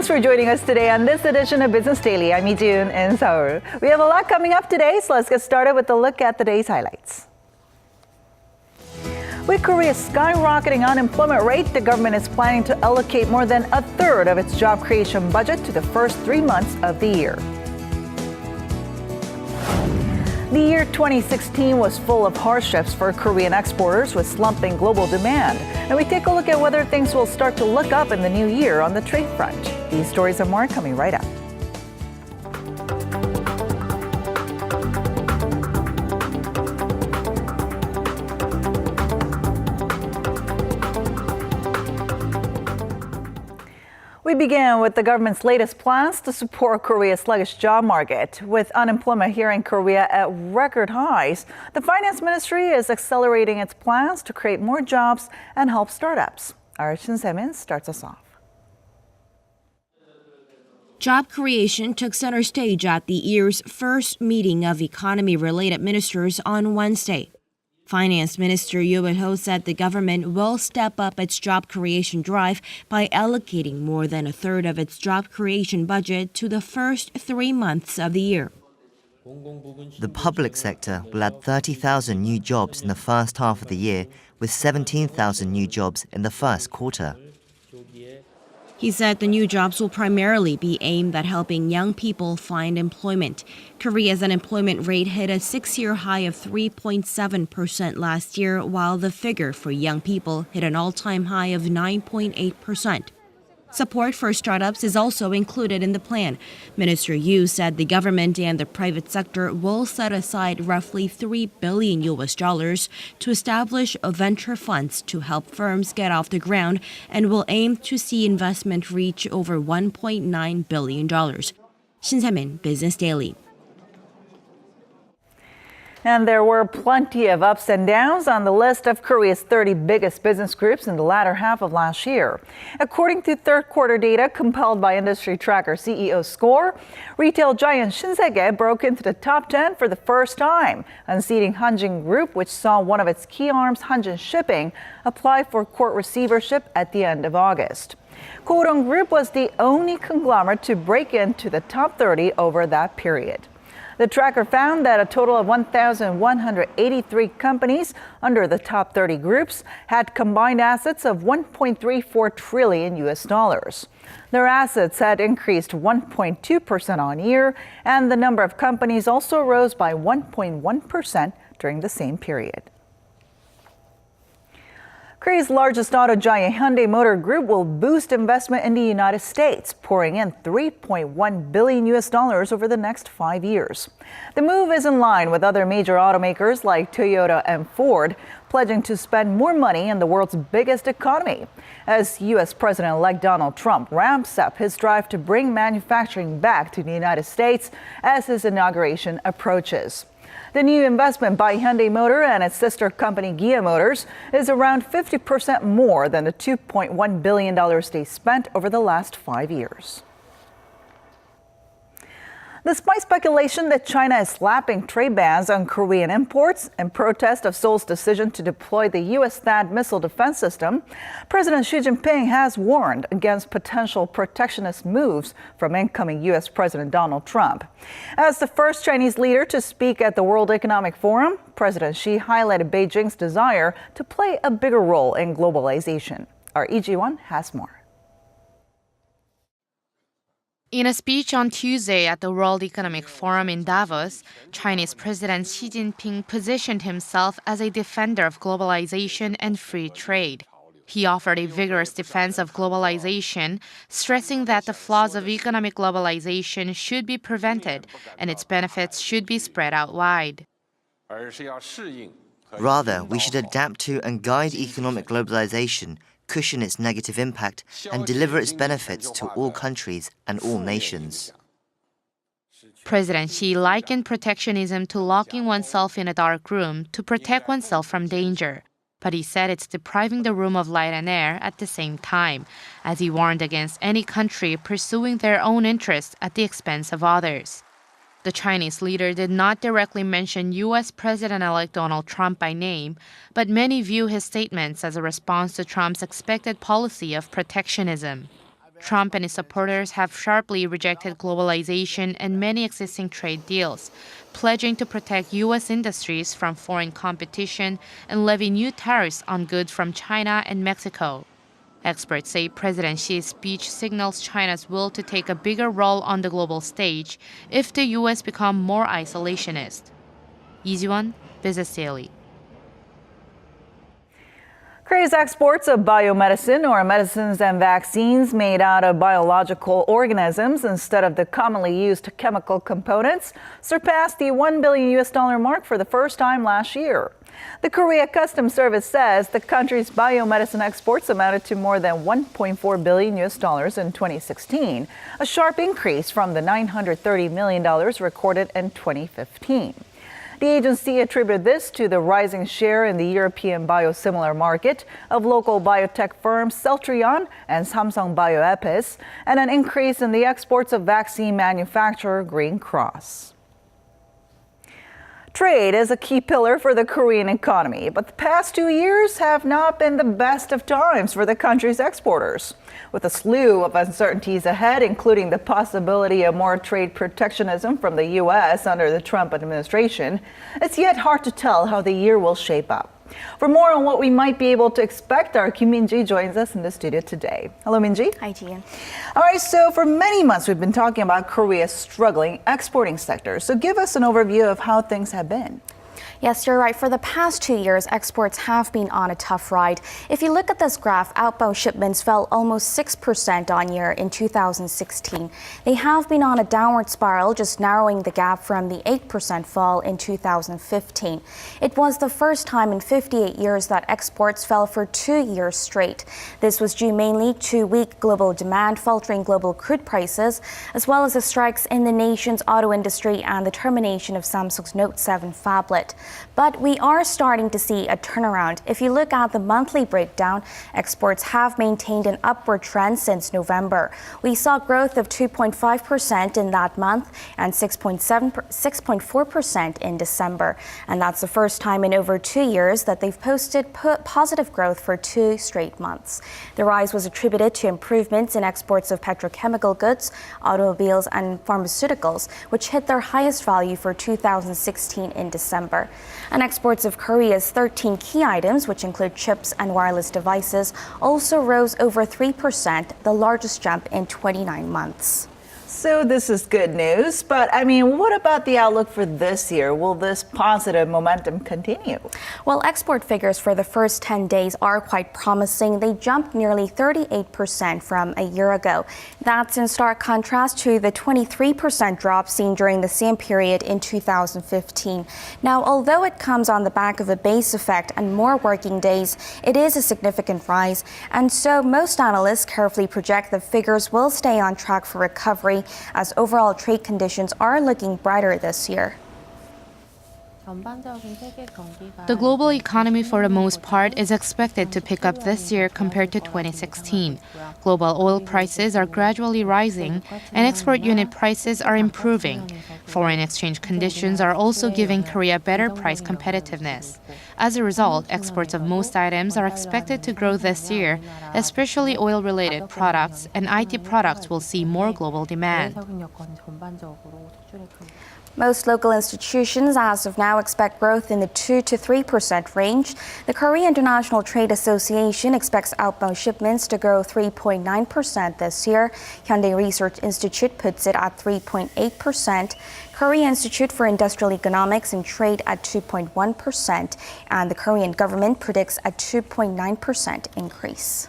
Thanks for joining us today on this edition of Business Daily. I'm Lee-Jun in Seoul. We have a lot coming up today, so let's get started with a look at the day's highlights. With Korea's skyrocketing unemployment rate, the government is planning to allocate more than a third of its job creation budget to the first 3 months of the year. The year 2016 was full of hardships for Korean exporters with slumping global demand. And we take a look at whether things will start to look up in the new year on the trade front. These stories and more coming right up. We begin with the government's latest plans to support Korea's sluggish job market. With unemployment here in Korea at record highs, the finance ministry is accelerating its plans to create more jobs and help startups. Our Shin Se-min starts us off. Job creation took center stage at the year's first meeting of economy-related ministers on Wednesday. Finance Minister Yoo said the government will step up its job creation drive by allocating more than a third of its job creation budget to the first 3 months of the year. The public sector will add 30,000 new jobs in the first half of the year, with 17,000 new jobs in the first quarter. He said the new jobs will primarily be aimed at helping young people find employment. Korea's unemployment rate hit a 6-year high of 3.7% last year, while the figure for young people hit an all-time high of 9.8%. Support for startups is also included in the plan. Minister Yoo said the government and the private sector will set aside roughly $3 billion to establish venture funds to help firms get off the ground and will aim to see investment reach over $1.9 billion. Shin Se-min, Business Daily. And there were plenty of ups and downs on the list of Korea's 30 biggest business groups in the latter half of last year. According to third quarter data compiled by industry tracker CEO Score, retail giant Shinsegae broke into the top 10 for the first time, unseating Hanjin Group, which saw one of its key arms, Hanjin Shipping, apply for court receivership at the end of August. Korean Group was the only conglomerate to break into the top 30 over that period. The tracker found that a total of 1,183 companies under the top 30 groups had combined assets of $1.34 trillion. Their assets had increased 1.2% on year, and the number of companies also rose by 1.1% during the same period. Korea's largest auto giant Hyundai Motor Group will boost investment in the United States, pouring in $3.1 billion over the next 5 years. The move is in line with other major automakers like Toyota and Ford, pledging to spend more money in the world's biggest economy, as U.S. President-elect Donald Trump ramps up his drive to bring manufacturing back to the United States as his inauguration approaches. The new investment by Hyundai Motor and its sister company Kia Motors is around 50% more than the $2.1 billion they spent over the last 5 years. Despite speculation that China is slapping trade bans on Korean imports in protest of Seoul's decision to deploy the U.S. THAAD missile defense system, President Xi Jinping has warned against potential protectionist moves from incoming U.S. President Donald Trump. As the first Chinese leader to speak at the World Economic Forum, President Xi highlighted Beijing's desire to play a bigger role in globalization. Our Lee Ji-won has more. In a speech on Tuesday at the World Economic Forum in Davos, Chinese President Xi Jinping positioned himself as a defender of globalization and free trade. He offered a vigorous defense of globalization, stressing that the flaws of economic globalization should be prevented and its benefits should be spread out wide. Rather, we should adapt to and guide economic globalization, cushion its negative impact, and deliver its benefits to all countries and all nations. President Xi likened protectionism to locking oneself in a dark room to protect oneself from danger. But he said it's depriving the room of light and air at the same time, as he warned against any country pursuing their own interests at the expense of others. The Chinese leader did not directly mention U.S. President-elect Donald Trump by name, but many view his statements as a response to Trump's expected policy of protectionism. Trump and his supporters have sharply rejected globalization and many existing trade deals, pledging to protect U.S. industries from foreign competition and levy new tariffs on goods from China and Mexico. Experts say President Xi's speech signals China's will to take a bigger role on the global stage if the U.S. become more isolationist. 이지원, Business Daily. Korea's exports of biomedicine, or medicines and vaccines made out of biological organisms instead of the commonly used chemical components, surpassed the $1 billion mark for the first time last year. The Korea Customs Service says the country's biomedicine exports amounted to more than $1.4 billion in 2016, a sharp increase from the $930 million recorded in 2015. The agency attributed this to the rising share in the European biosimilar market of local biotech firms Celltrion and Samsung Bioepis, and an increase in the exports of vaccine manufacturer Green Cross. Trade is a key pillar for the Korean economy, but the past 2 years have not been the best of times for the country's exporters. With a slew of uncertainties ahead, including the possibility of more trade protectionism from the U.S. under the Trump administration, it's yet hard to tell how the year will shape up. For more on what we might be able to expect, our Kim Min-ji joins us in the studio today. Hello, Min-ji. Hi, Jian. All right, so for many months, we've been talking about Korea's struggling exporting sector. So give us an overview of how things have been. Yes, you're right. For the past 2 years, exports have been on a tough ride. If you look at this graph, outbound shipments fell almost 6% on year in 2016. They have been on a downward spiral, just narrowing the gap from the 8% fall in 2015. It was the first time in 58 years that exports fell for 2 years straight. This was due mainly to weak global demand, faltering global crude prices, as well as the strikes in the nation's auto industry and the termination of Samsung's Note 7 phablet. But we are starting to see a turnaround. If you look at the monthly breakdown, exports have maintained an upward trend since November. We saw growth of 2.5% in that month and 6.4% in December. And that's the first time in over 2 years that they've posted positive growth for 2 straight months. The rise was attributed to improvements in exports of petrochemical goods, automobiles, and pharmaceuticals, which hit their highest value for 2016 in December. And exports of Korea's 13 key items, which include chips and wireless devices, also rose over 3%, the largest jump in 29 months. So this is good news, but what about the outlook for this year? Will this positive momentum continue? Well, export figures for the first 10 days are quite promising. They jumped nearly 38% from a year ago. That's in stark contrast to the 23% drop seen during the same period in 2015. Now, although it comes on the back of a base effect and more working days, it is a significant rise. And so most analysts carefully project the figures will stay on track for recovery, as overall trade conditions are looking brighter this year. The global economy, for the most part, is expected to pick up this year compared to 2016. Global oil prices are gradually rising, and export unit prices are improving. Foreign exchange conditions are also giving Korea better price competitiveness. As a result, exports of most items are expected to grow this year, especially oil-related products, and IT products will see more global demand. Most local institutions as of now expect growth in the 2 to 3% range. The Korea International Trade Association expects outbound shipments to grow 3.9% this year. Hyundai Research Institute puts it at 3.8%. Korea Institute for Industrial Economics and Trade at 2.1%. And the Korean government predicts a 2.9% increase.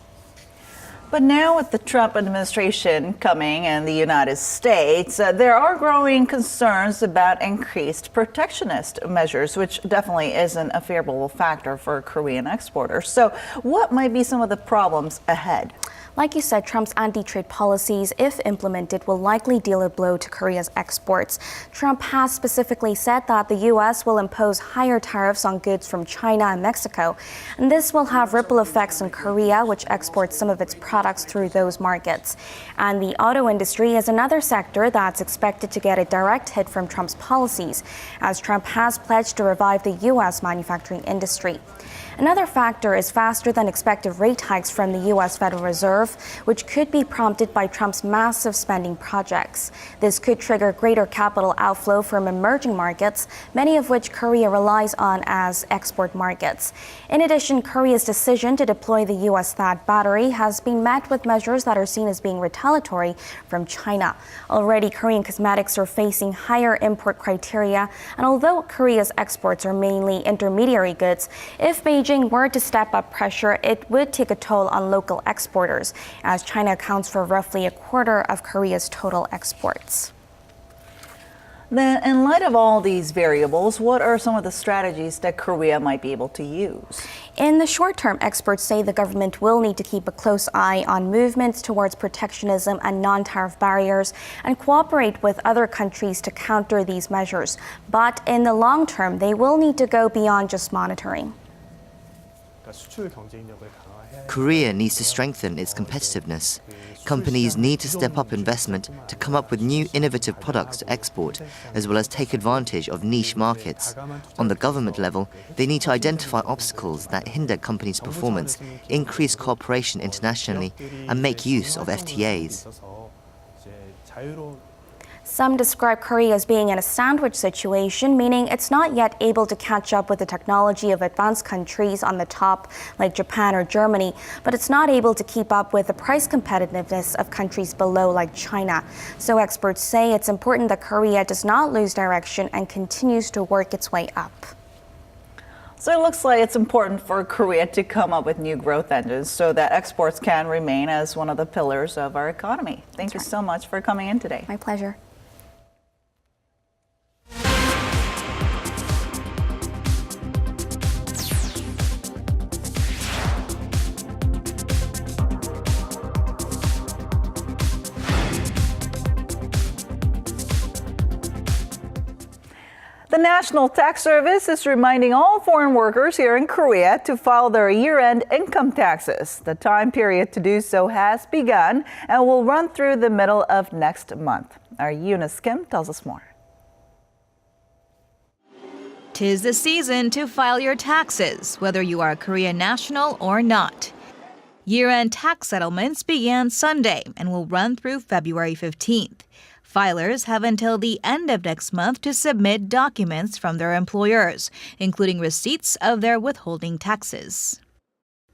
But now with the Trump administration coming in the United States, there are growing concerns about increased protectionist measures, which definitely isn't a favorable factor for Korean exporters. So what might be some of the problems ahead? Like you said, Trump's anti-trade policies, if implemented, will likely deal a blow to Korea's exports. Trump has specifically said that the U.S. will impose higher tariffs on goods from China and Mexico. And this will have ripple effects on Korea, which exports some of its products through those markets. And the auto industry is another sector that's expected to get a direct hit from Trump's policies, as Trump has pledged to revive the U.S. manufacturing industry. Another factor is faster than expected rate hikes from the U.S. Federal Reserve, which could be prompted by Trump's massive spending projects. This could trigger greater capital outflow from emerging markets, many of which Korea relies on as export markets. In addition, Korea's decision to deploy the U.S. THAAD battery has been met with measures that are seen as being retaliatory from China. Already, Korean cosmetics are facing higher import criteria, and although Korea's exports are mainly intermediary goods, if Beijing were to step up pressure, it would take a toll on local exporters, as China accounts for roughly a quarter of Korea's total exports. Then, in light of all these variables, what are some of the strategies that Korea might be able to use? In the short term, experts say the government will need to keep a close eye on movements towards protectionism and non-tariff barriers and cooperate with other countries to counter these measures. But in the long term, they will need to go beyond just monitoring. Korea needs to strengthen its competitiveness. Companies need to step up investment to come up with new innovative products to export, as well as take advantage of niche markets. On the government level, they need to identify obstacles that hinder companies' performance, increase cooperation internationally, and make use of FTAs. Some describe Korea as being in a sandwich situation, meaning it's not yet able to catch up with the technology of advanced countries on the top, like Japan or Germany, but it's not able to keep up with the price competitiveness of countries below, like China. So experts say it's important that Korea does not lose direction and continues to work its way up. So it looks like it's important for Korea to come up with new growth engines so that exports can remain as one of the pillars of our economy. Thank you so much for coming in today. My pleasure. The National Tax Service is reminding all foreign workers here in Korea to file their year-end income taxes. The time period to do so has begun and will run through the middle of next month. Our Eunice Kim tells us more. 'Tis the season to file your taxes, whether you are a Korean national or not. Year-end tax settlements began Sunday and will run through February 15th. Filers have until the end of next month to submit documents from their employers, including receipts of their withholding taxes.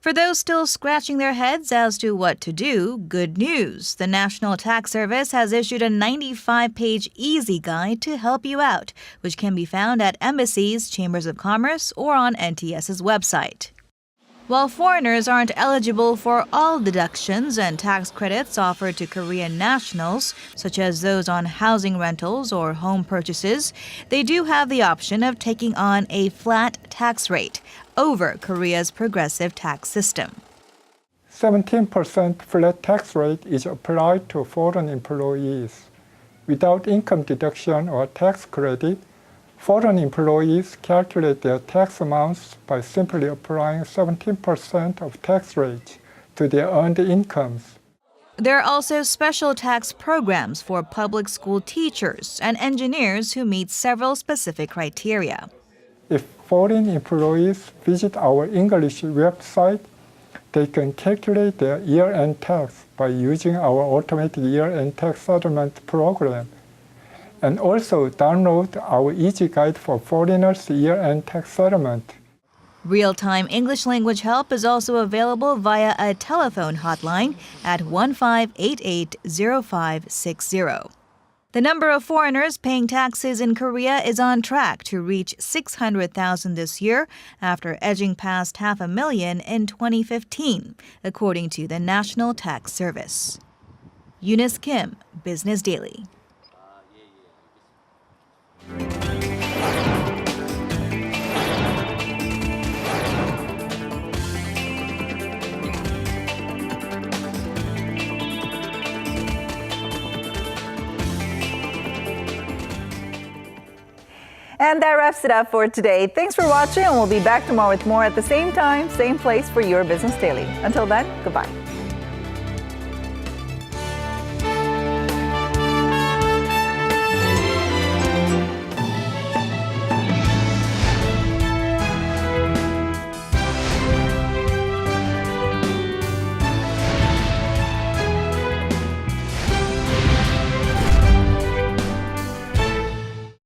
For those still scratching their heads as to what to do, good news. The National Tax Service has issued a 95-page easy guide to help you out, which can be found at embassies, chambers of commerce, or on NTS's website. While foreigners aren't eligible for all deductions and tax credits offered to Korean nationals, such as those on housing rentals or home purchases, they do have the option of taking on a flat tax rate over Korea's progressive tax system. 17% flat tax rate is applied to foreign employees. Without income deduction or tax credit, foreign employees calculate their tax amounts by simply applying 17% of tax rate to their earned incomes. There are also special tax programs for public school teachers and engineers who meet several specific criteria. If foreign employees visit our English website, they can calculate their year-end tax by using our automatic year-end tax settlement program, and also download our easy guide for foreigners' year-end tax settlement. Real-time English language help is also available via a telephone hotline at 1588-0560. The number of foreigners paying taxes in Korea is on track to reach 600,000 this year after edging past 500,000 in 2015, according to the National Tax Service. Eunice Kim, Business Daily. And that wraps it up for today. Thanks for watching, and we'll be back tomorrow with more at the same time, same place for your Business Daily. Until then, goodbye.